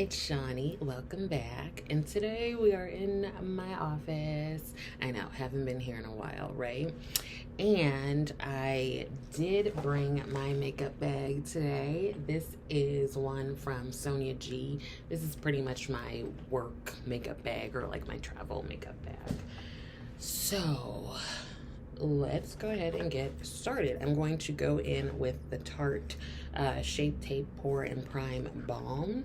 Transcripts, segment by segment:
it's Shawnee. Welcome back. And today we are in my office. I know, haven't been here in a while, right? And I did bring my makeup bag today. This is one from Sonia G. This is pretty much my work makeup bag or like my travel makeup bag. So let's go ahead and get started. I'm going to go in with the Tarte Shape Tape Pore and Prime Balm.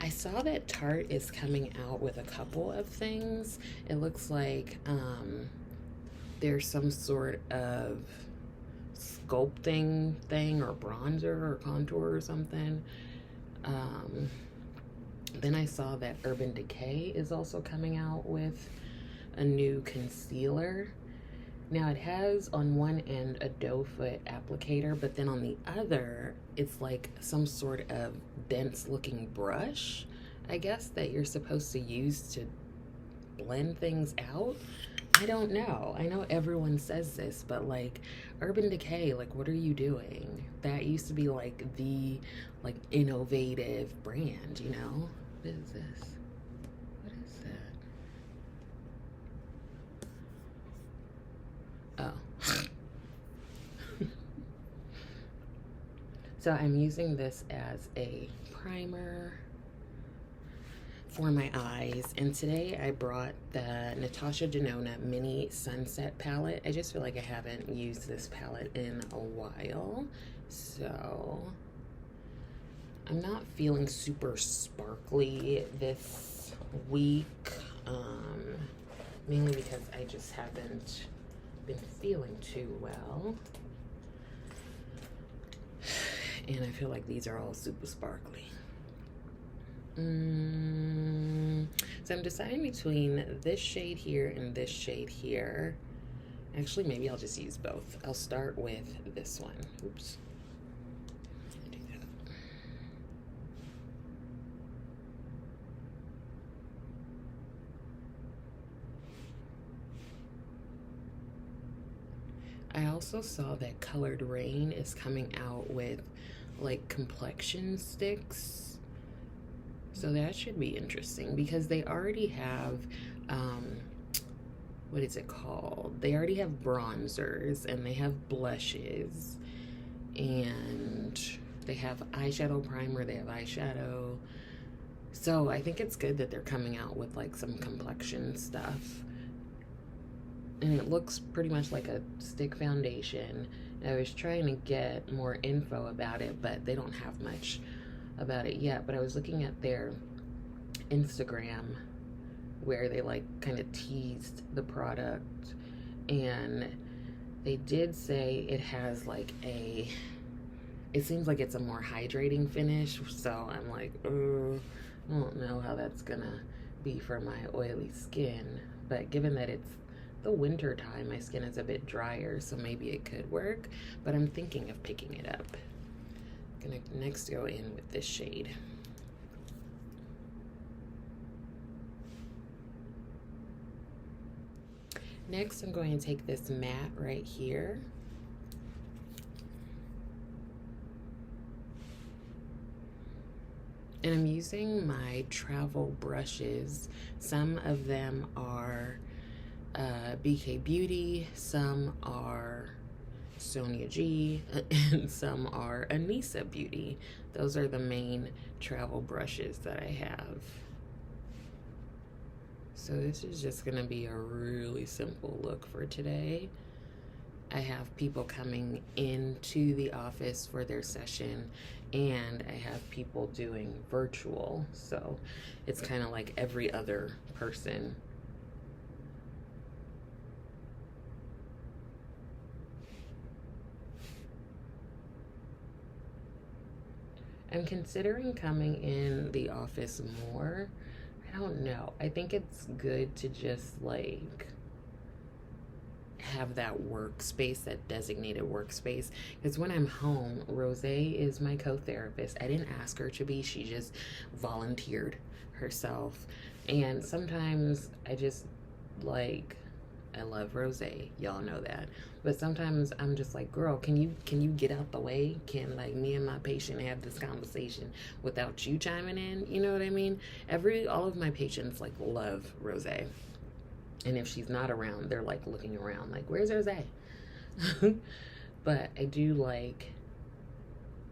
I saw that Tarte is coming out with a couple of things. It looks like there's some sort of sculpting thing or bronzer or contour or something. Then I saw that Urban Decay is also coming out with a new concealer. Now it has on one end a doe foot applicator, but then on the other, it's like some sort of dense looking brush, I guess, that you're supposed to use to blend things out. I don't know. I know everyone says this, but like Urban Decay, like what are you doing? That used to be like the innovative brand, you know? What is this? What is that? Oh. So I'm using this as a primer for my eyes, and today I brought the Natasha Denona Mini Sunset palette. I just feel like I haven't used this palette in a while, so I'm not feeling super sparkly this week, mainly because I just haven't been feeling too well. And I feel like these are all super sparkly. So I'm deciding between this shade here and this shade here. Actually, maybe I'll just use both. I'll start with this one. Oops. Do that. I also saw that Colored Rain is coming out with like complexion sticks, so that should be interesting because they already have what is it called, they already have bronzers and they have blushes and they have eyeshadow primer, they have eyeshadow. So I think it's good that they're coming out with like some complexion stuff, and it looks pretty much like a stick foundation. I was trying to get more info about it, but they don't have much about it yet. But I was looking at their Instagram where they like kind of teased the product, and they did say it has like it seems like it's a more hydrating finish. So I'm like, I don't know how that's gonna be for my oily skin. But given that it's the winter time, my skin is a bit drier, so maybe it could work, but I'm thinking of picking it up. I'm gonna next go in with this shade. Next, I'm going to take this matte right here. And I'm using my travel brushes. Some of them are BK Beauty, some are Sonia G, and some are Anissa Beauty. Those are the main travel brushes that I have. So this is just gonna be a really simple look for today. I have people coming into the office for their session, and I have people doing virtual. So it's kind of like every other person. I'm considering coming in the office more. I don't know. I think it's good to just like have that workspace, that designated workspace. Because when I'm home, Rose is my co-therapist. I didn't ask her to be, she just volunteered herself. And sometimes I just like I love rosé. Y'all know that. But sometimes I'm just like, girl, can you get out the way? Can like me and my patient have this conversation without you chiming in? You know what I mean? All of my patients like love rosé. And if she's not around, they're like looking around like, where's rosé? But I do like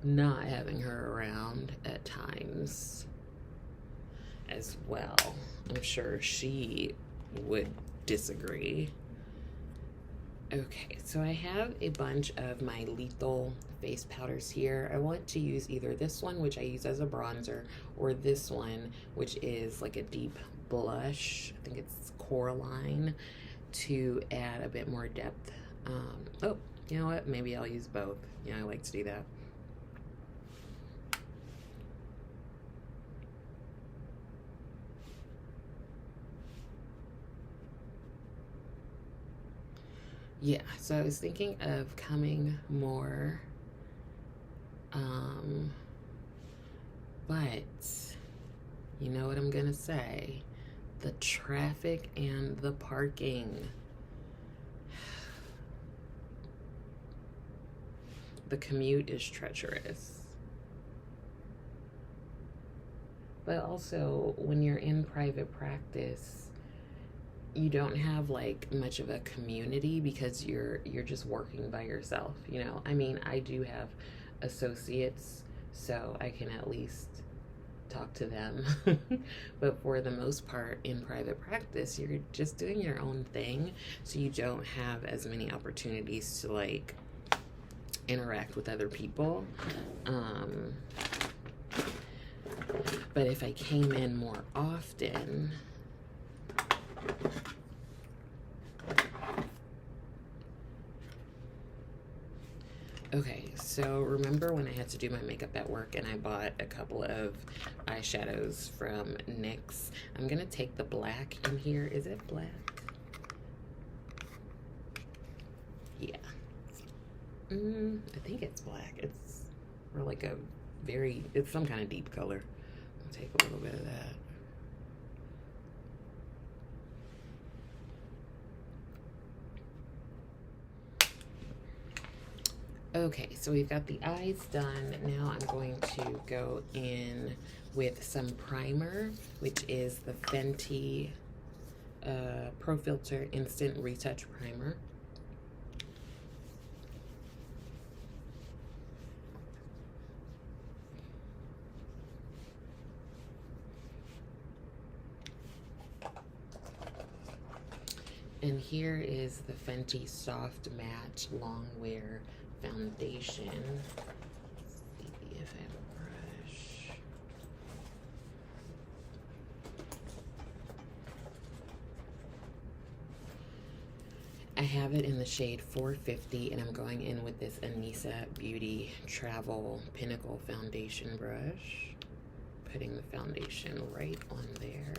not having her around at times as well. I'm sure she would disagree. Okay, so I have a bunch of my lethal face powders here. I want to use either this one, which I use as a bronzer, or this one, which is like a deep blush. I think it's Coraline, to add a bit more depth. Oh, you know what? Maybe I'll use both. Yeah, I like to do that. Yeah, so I was thinking of coming more, but you know what I'm gonna say? The traffic and the parking. The commute is treacherous. But also, when you're in private practice, you don't have like much of a community because you're just working by yourself, you know. I mean, I do have associates, so I can at least talk to them. But for the most part, in private practice, you're just doing your own thing, so you don't have as many opportunities to like interact with other people. But if I came in more often, okay, so remember when I had to do my makeup at work and I bought a couple of eyeshadows from NYX? I'm gonna take the black in here. Is it black? Yeah. I think it's black. It's or like a it's some kind of deep color. I'll take a little bit of that. Okay, so we've got the eyes done. Now I'm going to go in with some primer, which is the Fenty Pro Filter Instant Retouch Primer. And here is the Fenty Soft Matte Long Wear Foundation. Let's see if I have a brush. I have it in the shade 450, and I'm going in with this Anissa Beauty Travel Pinnacle Foundation brush. Putting the foundation right on there.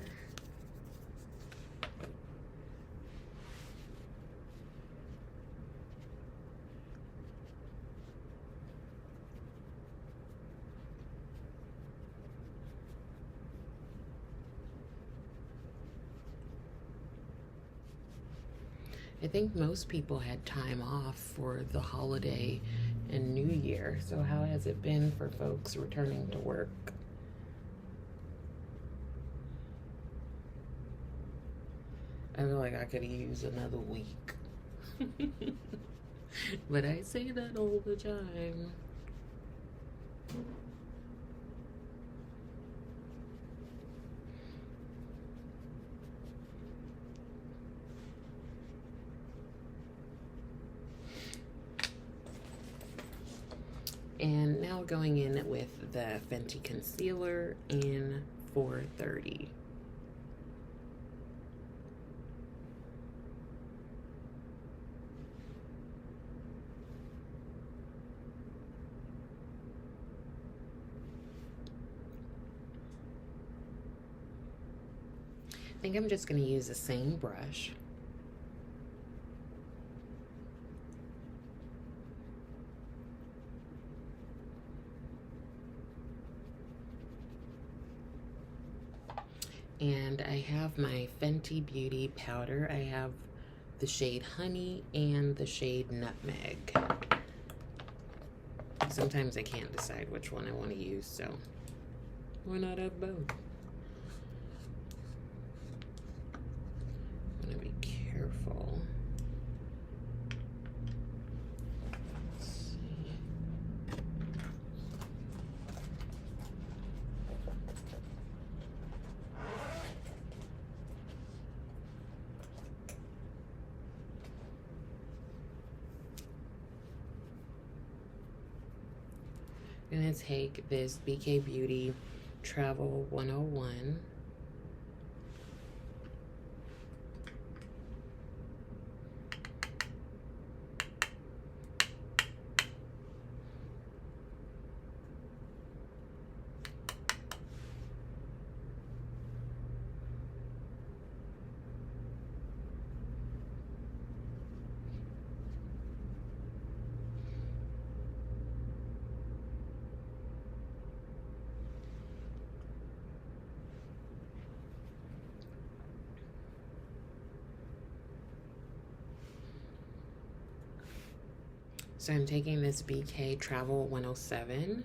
I think most people had time off for the holiday and New Year. So how has it been for folks returning to work? I feel like I could use another week. But I say that all the time. And now going in with the Fenty Concealer in 430. I think I'm just going to use the same brush. And I have my Fenty Beauty powder. I have the shade Honey and the shade Nutmeg. Sometimes I can't decide which one I want to use, so why not have both? I'm gonna be careful. Let's see. I'm gonna take this BK Beauty Travel 101. So I'm taking this BK Travel 107.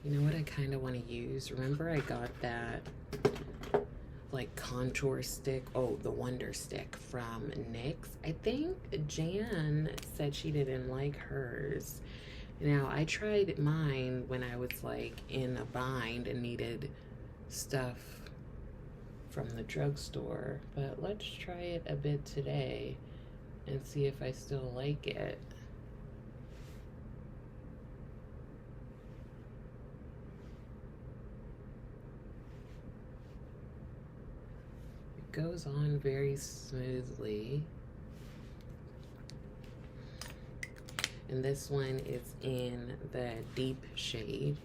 You know what I kind of want to use? Remember I got that like contour stick, oh, the Wonder Stick from NYX. I think Jan said she didn't like hers. Now I tried mine when I was like in a bind and needed stuff from the drugstore, but let's try it a bit today and see if I still like it. Goes on very smoothly. And this one is in the deep shade.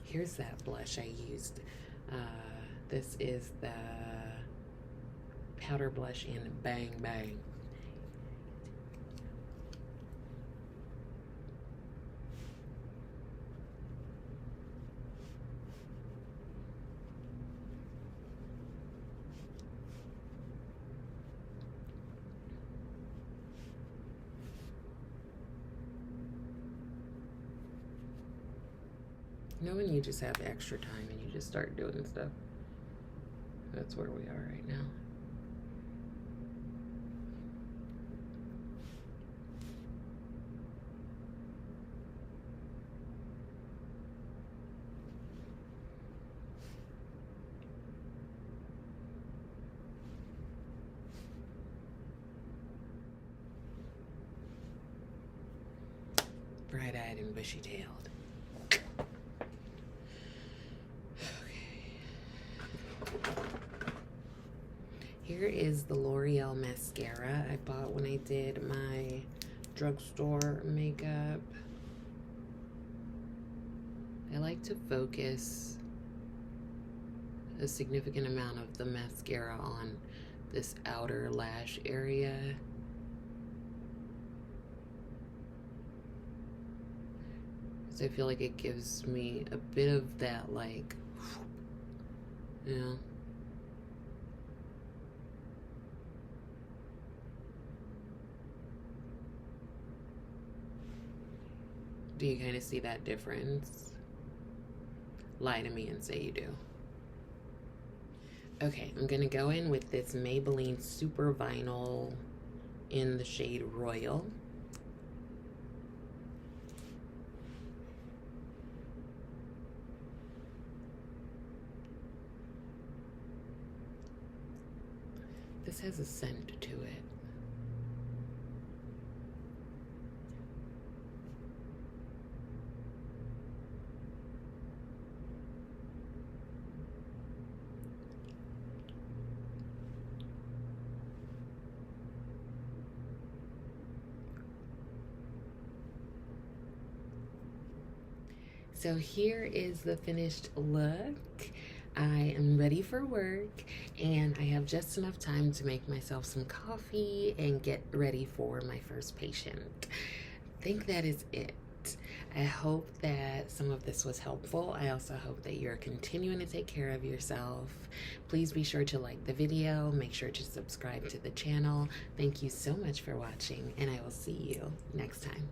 Here's that blush I used. This is the powder blush in Bang Bang. You know when you just have extra time and you just start doing stuff? That's where we are right now. Bright-eyed and bushy-tailed. Here is the L'Oreal mascara I bought when I did my drugstore makeup. I like to focus a significant amount of the mascara on this outer lash area. So I feel like it gives me a bit of that, like, you know. Do you kind of see that difference? Lie to me and say you do. Okay, I'm gonna go in with this Maybelline Super Vinyl in the shade Royal. This has a scent to it. So here is the finished look. I am ready for work, and I have just enough time to make myself some coffee and get ready for my first patient. I think that is it. I hope that some of this was helpful. I also hope that you're continuing to take care of yourself. Please be sure to like the video, make sure to subscribe to the channel. Thank you so much for watching, and I will see you next time.